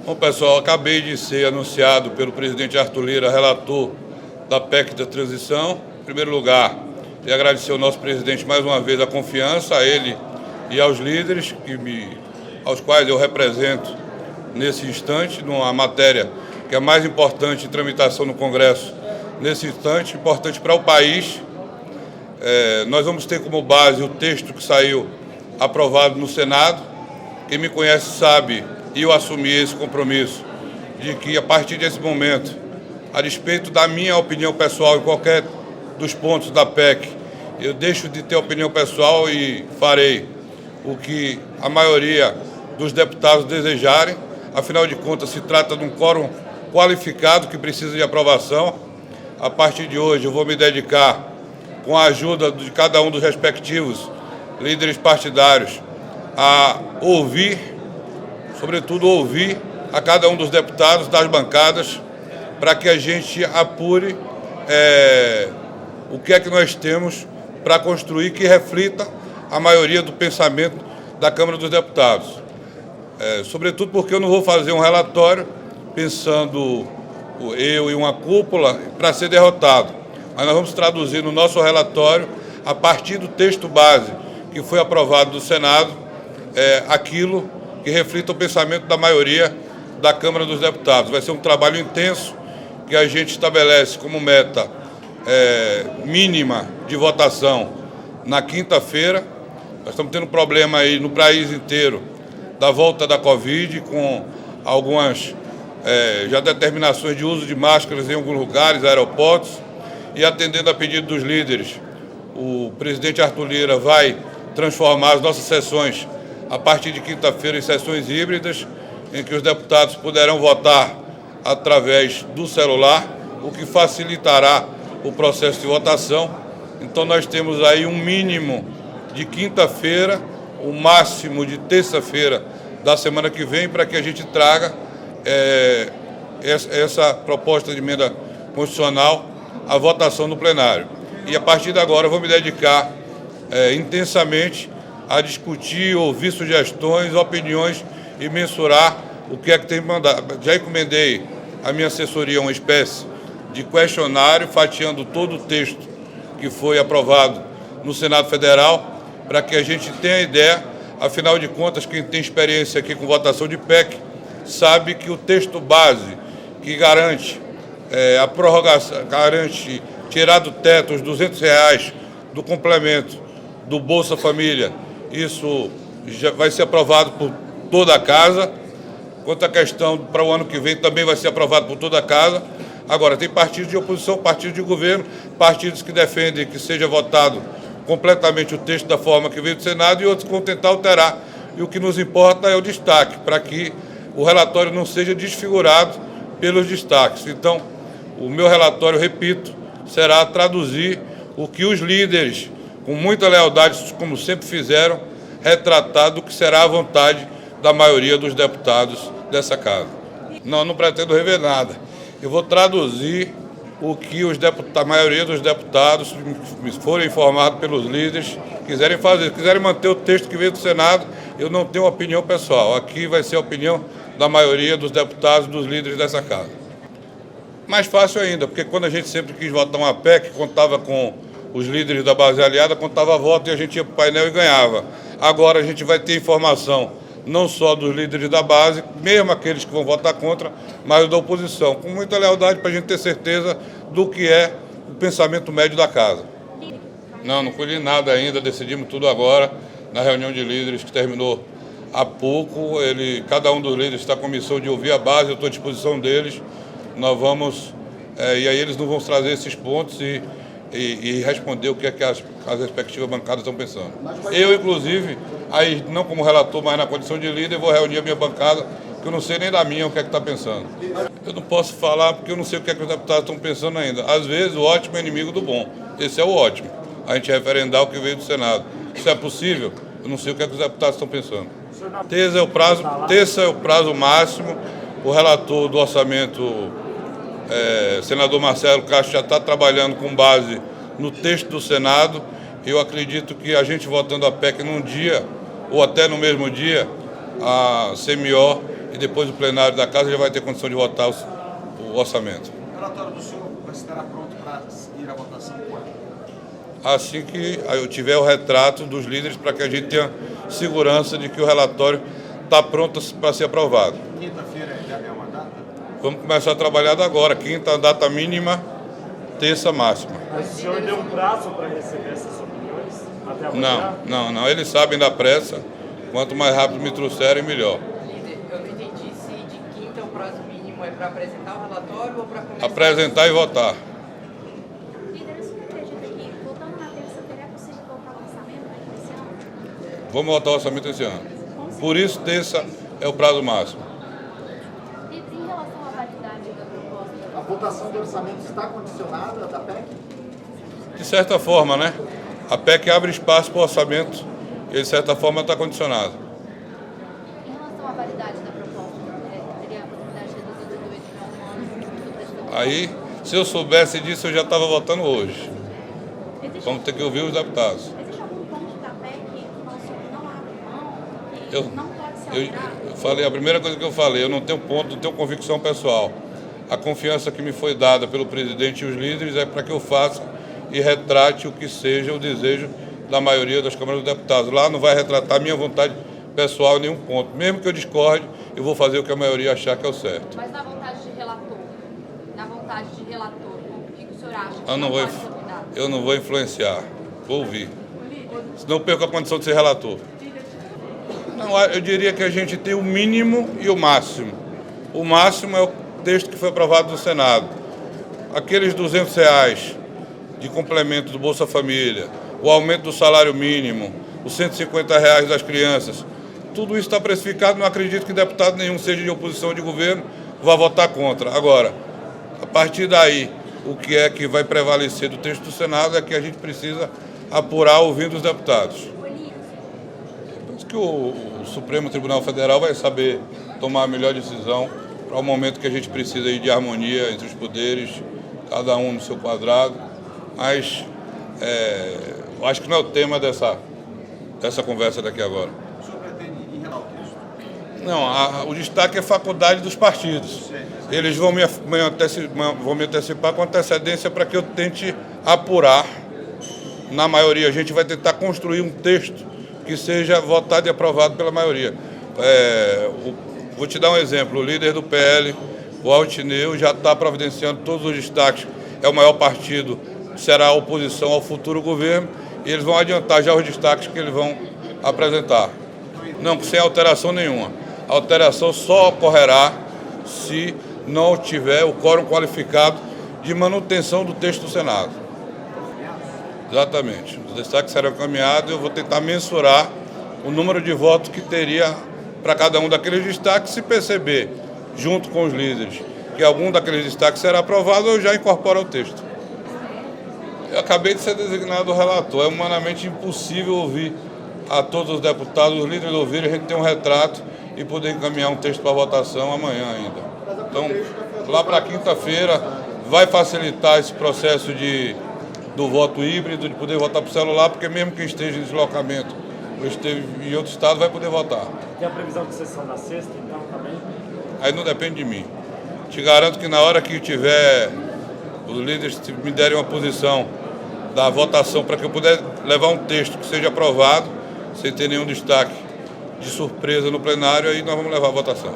Bom, pessoal, acabei de ser anunciado pelo presidente Arthur Lira, relator da PEC da transição. Em primeiro lugar, queria agradecer ao nosso presidente mais uma vez a confiança, a ele e aos líderes aos quais eu represento nesse instante, numa matéria que é a mais importante em tramitação no Congresso nesse instante, importante para o país. Nós vamos ter como base o texto que saiu aprovado no Senado. Quem me conhece sabe, e eu assumi esse compromisso, de que a partir desse momento, a despeito da minha opinião pessoal em qualquer dos pontos da PEC, eu deixo de ter opinião pessoal e farei o que a maioria dos deputados desejarem. Afinal de contas, se trata de um quórum qualificado que precisa de aprovação. A partir de hoje, eu vou me dedicar, com a ajuda de cada um dos respectivos líderes partidários, a ouvir, sobretudo ouvir a cada um dos deputados das bancadas, para que a gente apure o que é que nós temos para construir que reflita a maioria do pensamento da Câmara dos Deputados. Sobretudo porque eu não vou fazer um relatório pensando eu e uma cúpula para ser derrotado, mas nós vamos traduzir no nosso relatório, a partir do texto base que foi aprovado do Senado, aquilo que reflita o pensamento da maioria da Câmara dos Deputados. Vai ser um trabalho intenso que a gente estabelece como meta mínima de votação na quinta-feira. Nós estamos tendo um problema aí no país inteiro da volta da Covid, com algumas já determinações de uso de máscaras em alguns lugares, aeroportos, e atendendo a pedido dos líderes, o presidente Arthur Lira vai transformar as nossas sessões a partir de quinta-feira em sessões híbridas, em que os deputados poderão votar através do celular, o que facilitará o processo de votação. Então nós temos aí um mínimo de quinta-feira, o máximo de terça-feira da semana que vem, para que a gente traga essa proposta de emenda constitucional à votação no plenário. E a partir de agora eu vou me dedicar intensamente a discutir, ouvir sugestões, opiniões e mensurar o que é que tem que mandar. Já encomendei à minha assessoria uma espécie de questionário, fatiando todo o texto que foi aprovado no Senado Federal, para que a gente tenha ideia. Afinal de contas, quem tem experiência aqui com votação de PEC sabe que o texto base que garante a prorrogação, garante tirar do teto os R$200 do complemento do Bolsa Família, isso já vai ser aprovado por toda a casa. Quanto à questão para o ano que vem, também vai ser aprovado por toda a casa. Agora, tem partidos de oposição, partidos de governo, partidos que defendem que seja votado completamente o texto da forma que veio do Senado, e outros que vão tentar alterar. E o que nos importa é o destaque, para que o relatório não seja desfigurado pelos destaques. Então, o meu relatório, repito, será traduzir o que os líderes, com muita lealdade, como sempre fizeram, retratar do que será a vontade da maioria dos deputados dessa casa. Não pretendo rever nada. Eu vou traduzir o que a maioria dos deputados, forem informados pelos líderes, quiserem fazer. Quiserem manter o texto que veio do Senado, eu não tenho opinião pessoal. Aqui vai ser a opinião da maioria dos deputados, dos líderes dessa casa. Mais fácil ainda, porque quando a gente sempre quis votar uma PEC, contava com os líderes da base aliada, contava voto e a gente ia para o painel e ganhava. Agora a gente vai ter informação não só dos líderes da base, mesmo aqueles que vão votar contra, mas da oposição, com muita lealdade, para a gente ter certeza do que é o pensamento médio da casa. Não colhi nada ainda, decidimos tudo agora, na reunião de líderes que terminou há pouco. Cada um dos líderes está com a missão de ouvir a base, eu estou à disposição deles. Nós vamos, e aí eles não vão trazer esses pontos e responder o que é que as respectivas bancadas estão pensando. Eu, inclusive, aí não como relator, mas na condição de líder, vou reunir a minha bancada, que eu não sei nem da minha o que é que está pensando. Eu não posso falar porque eu não sei o que é que os deputados estão pensando ainda. Às vezes o ótimo é inimigo do bom. Esse é o ótimo. A gente referendar o que veio do Senado. Isso é possível? Eu não sei o que é que os deputados estão pensando. Terça é o prazo máximo. O relator do orçamento, senador Marcelo Castro, já está trabalhando com base no texto do Senado. Eu acredito que a gente votando a PEC num dia, ou até no mesmo dia, a CMO e depois o plenário da Casa já vai ter condição de votar o orçamento. O relatório do senhor vai estar pronto para ir à votação quando? Assim que eu tiver o retrato dos líderes, para que a gente tenha segurança de que o relatório está pronto para ser aprovado. Quinta-feira já é uma data? Vamos começar a trabalhar agora. Quinta, data mínima, terça máxima. Mas o senhor deu um prazo para receber essas opiniões até amanhã? Não. Eles sabem da pressa. Quanto mais rápido me trouxerem, melhor. Líder, eu não entendi se de quinta o prazo mínimo é para apresentar o relatório ou para começar... Apresentar e votar. Líder, o senhor acredita que, voltando na terça-feira, é possível colocar o orçamento ainda esse ano? Vamos votar o orçamento esse ano. Por isso, terça é o prazo máximo. E em relação à validade da proposta? A votação do orçamento está condicionada da PEC? De certa forma, né? A PEC abre espaço para o orçamento e, de certa forma, está condicionado. Em relação à validade da proposta, teria a possibilidade de reduzir do 8 para 1 ano? Aí, se eu soubesse disso, eu já estava votando hoje. Vamos ter que ouvir os deputados. Existe algum ponto da PEC que o senhor não abre mão, que Eu, não pode ser alterado? eu falei, a primeira coisa que eu falei, eu não tenho ponto, não tenho convicção pessoal. A confiança que me foi dada pelo presidente e os líderes é para que eu faça e retrate o que seja o desejo da maioria das câmaras dos deputados. Lá não vai retratar minha vontade pessoal em nenhum ponto. Mesmo que eu discorde, eu vou fazer o que a maioria achar que é o certo. Mas na vontade de relator, o que o senhor acha que Eu não pode ser mudado? eu não vou influenciar, vou ouvir. Senão eu perco a condição de ser relator. Não, eu diria que a gente tem o mínimo e o máximo. O máximo é o texto que foi aprovado no Senado. Aqueles R$200 de complemento do Bolsa Família, o aumento do salário mínimo, os R$150 das crianças, tudo isso está precificado. Não acredito que deputado nenhum, seja de oposição ou de governo, vá votar contra. Agora, a partir daí, o que é que vai prevalecer do texto do Senado é que a gente precisa apurar ouvindo os deputados. Penso que o Supremo Tribunal Federal vai saber tomar a melhor decisão para o momento que a gente precisa aí de harmonia entre os poderes, cada um no seu quadrado, mas eu acho que não é o tema dessa conversa daqui agora. O senhor pretende ir ao texto? Não, o destaque é faculdade dos partidos. Eles vão me antecipar com antecedência para que eu tente apurar. Na maioria, a gente vai tentar construir um texto que seja votado e aprovado pela maioria. Vou te dar um exemplo. O líder do PL, o Altineu, já está providenciando todos os destaques. É o maior partido, será a oposição ao futuro governo, e eles vão adiantar já os destaques que eles vão apresentar. Não, sem alteração nenhuma. A alteração só ocorrerá se não tiver o quórum qualificado de manutenção do texto do Senado. Exatamente. Os destaques serão encaminhados e eu vou tentar mensurar o número de votos que teria para cada um daqueles destaques. Se perceber, junto com os líderes, que algum daqueles destaques será aprovado, eu já incorporo ao texto. Eu acabei de ser designado relator. É humanamente impossível ouvir a todos os deputados, os líderes ouvirem, a gente tem um retrato e poder encaminhar um texto para votação amanhã ainda. Então, lá para quinta-feira, vai facilitar esse processo do voto híbrido, de poder votar por celular, porque mesmo quem esteja em deslocamento ou esteja em outro estado vai poder votar. Tem a previsão de sessão na sexta, então, também? Aí não depende de mim. Te garanto que na hora que tiver, os líderes me derem uma posição da votação para que eu puder levar um texto que seja aprovado, sem ter nenhum destaque de surpresa no plenário, aí nós vamos levar a votação.